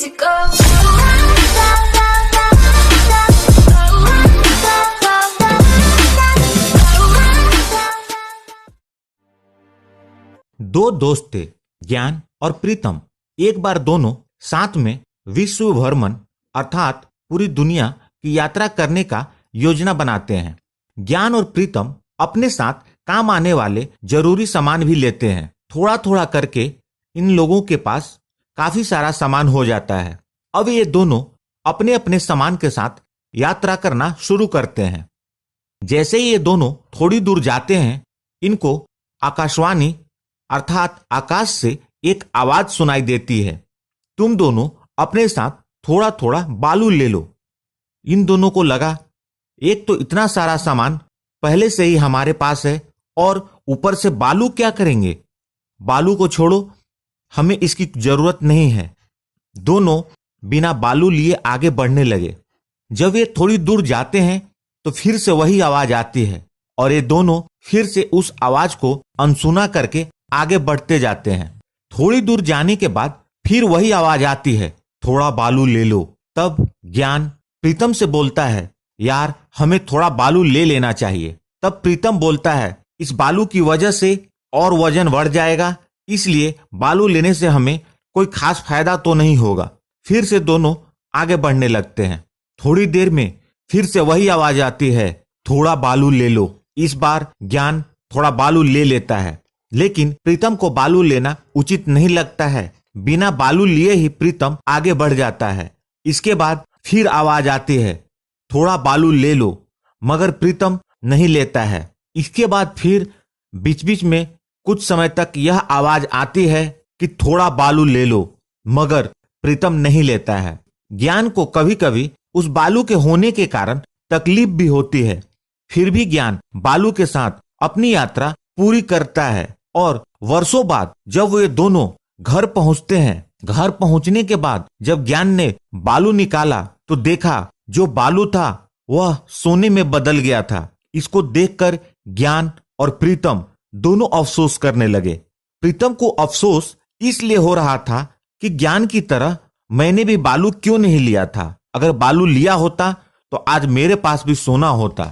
music go. दो दोस्त थे, ज्ञान और प्रीतम। एक बार दोनों साथ में विश्व भ्रमण अर्थात पूरी दुनिया की यात्रा करने का योजना बनाते हैं। ज्ञान और प्रीतम अपने साथ काम आने वाले जरूरी सामान भी लेते हैं। थोड़ा थोड़ा करके इन लोगों के पास काफी सारा सामान हो जाता है। अब ये दोनों अपने अपने सामान के साथ यात्रा करना शुरू करते हैं। जैसे ही ये दोनों थोड़ी दूर जाते हैं, इनको आकाशवाणी अर्थात आकाश से एक आवाज सुनाई देती है, तुम दोनों अपने साथ थोड़ा थोड़ा बालू ले लो। इन दोनों को लगा, एक तो इतना सारा सामान पहले से ही हमारे पास है और ऊपर से बालू क्या करेंगे। बालू को छोड़ो, हमें इसकी जरूरत नहीं है। दोनों बिना बालू लिए आगे बढ़ने लगे। जब ये थोड़ी दूर जाते हैं तो फिर से वही आवाज आती है और ये दोनों फिर से उस आवाज को अनसुना करके आगे बढ़ते जाते हैं। थोड़ी दूर जाने के बाद फिर वही आवाज आती है, थोड़ा बालू ले लो। तब ज्ञान प्रीतम से बोलता है, यार हमें थोड़ा बालू ले लेना चाहिए। तब प्रीतम बोलता है, इस बालू की वजह से और वजन बढ़ जाएगा, इसलिए बालू लेने से हमें कोई खास फायदा तो नहीं होगा। फिर से दोनों आगे बढ़ने लगते हैं। थोड़ी देर में फिर से वही आवाज आती है, थोड़ा बालू ले लो। इस बार ज्ञान थोड़ा बालू ले लेता है, लेकिन प्रीतम को बालू लेना उचित नहीं लगता है। बिना बालू लिए ही प्रीतम आगे बढ़ जाता है। इसके बाद फिर आवाज आती है, थोड़ा बालू ले लो, मगर प्रीतम नहीं लेता है। इसके बाद फिर बीच बीच में कुछ समय तक यह आवाज आती है कि थोड़ा बालू ले लो, मगर प्रीतम नहीं लेता है। ज्ञान को कभी कभी उस बालू के होने के कारण तकलीफ भी होती है, फिर भी ज्ञान बालू के साथ अपनी यात्रा पूरी करता है। और वर्षों बाद जब वे दोनों घर पहुंचते हैं, घर पहुंचने के बाद जब ज्ञान ने बालू निकाला तो देखा जो बालू था वह सोने में बदल गया था। इसको देखकर ज्ञान और प्रीतम दोनों अफसोस करने लगे। प्रीतम को अफसोस इसलिए हो रहा था कि ज्ञान की तरह मैंने भी बालू क्यों नहीं लिया था। अगर बालू लिया होता तो आज मेरे पास भी सोना होता।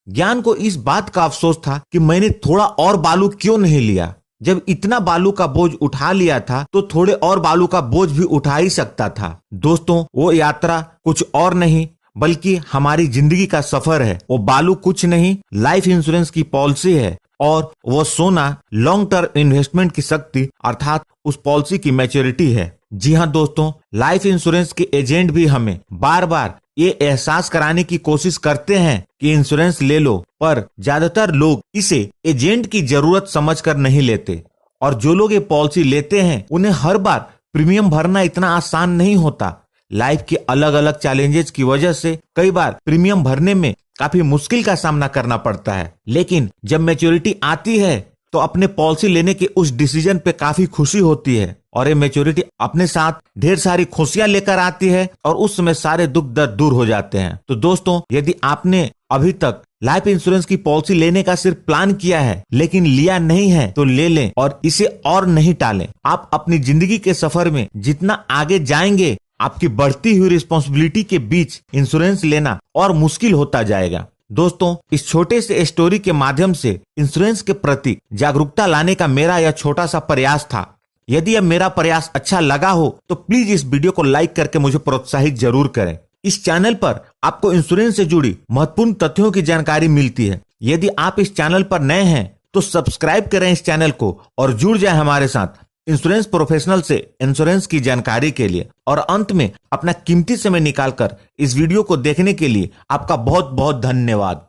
ज्ञान को इस बात का अफसोस था कि मैंने थोड़ा और बालू क्यों नहीं लिया। जब इतना बालू का बोझ उठा लिया था तो थोड़े और बालू का बोझ भी उठा ही सकता था। दोस्तों, वो यात्रा कुछ और नहीं बल्कि हमारी जिंदगी का सफर है। वो बालू कुछ नहीं, लाइफ इंश्योरेंस की पॉलिसी है और वो सोना लॉन्ग टर्म इन्वेस्टमेंट की शक्ति अर्थात उस पॉलिसी की मैच्योरिटी है। जी हाँ दोस्तों, लाइफ इंश्योरेंस के एजेंट भी हमें बार बार ये एहसास कराने की कोशिश करते हैं कि इंश्योरेंस ले लो, पर ज्यादातर लोग इसे एजेंट की जरूरत समझकर नहीं लेते। और जो लोग ये पॉलिसी लेते हैं उन्हें हर बार प्रीमियम भरना इतना आसान नहीं होता। लाइफ के अलग अलग चैलेंजेस की वजह से कई बार प्रीमियम भरने में काफी मुश्किल का सामना करना पड़ता है, लेकिन जब मैच्योरिटी आती है तो अपने पॉलिसी लेने के उस डिसीजन पे काफी खुशी होती है। और ये मैच्योरिटी अपने साथ ढेर सारी खुशियां लेकर आती है और उस समय सारे दुख दर्द दूर हो जाते हैं। तो दोस्तों, यदि आपने अभी तक लाइफ इंश्योरेंस की पॉलिसी लेने का सिर्फ प्लान किया है लेकिन लिया नहीं है तो ले लें और इसे और नहीं टालें। आप अपनी जिंदगी के सफर में जितना आगे जाएंगे, आपकी बढ़ती हुई रिस्पॉन्सिबिलिटी के बीच इंश्योरेंस लेना और मुश्किल होता जाएगा। दोस्तों, इस छोटे से स्टोरी के माध्यम से इंश्योरेंस के प्रति जागरूकता लाने का मेरा यह छोटा सा प्रयास था। यदि यह मेरा प्रयास अच्छा लगा हो तो प्लीज इस वीडियो को लाइक करके मुझे प्रोत्साहित जरूर करें। इस चैनल पर आपको इंश्योरेंस से जुड़ी महत्वपूर्ण तथ्यों की जानकारी मिलती है। यदि आप इस चैनल पर नए हैं तो सब्सक्राइब करें इस चैनल को और जुड़ जाए हमारे साथ इंश्योरेंस प्रोफेशनल से इंश्योरेंस की जानकारी के लिए। और अंत में अपना कीमती समय निकालकर इस वीडियो को देखने के लिए आपका बहुत बहुत धन्यवाद।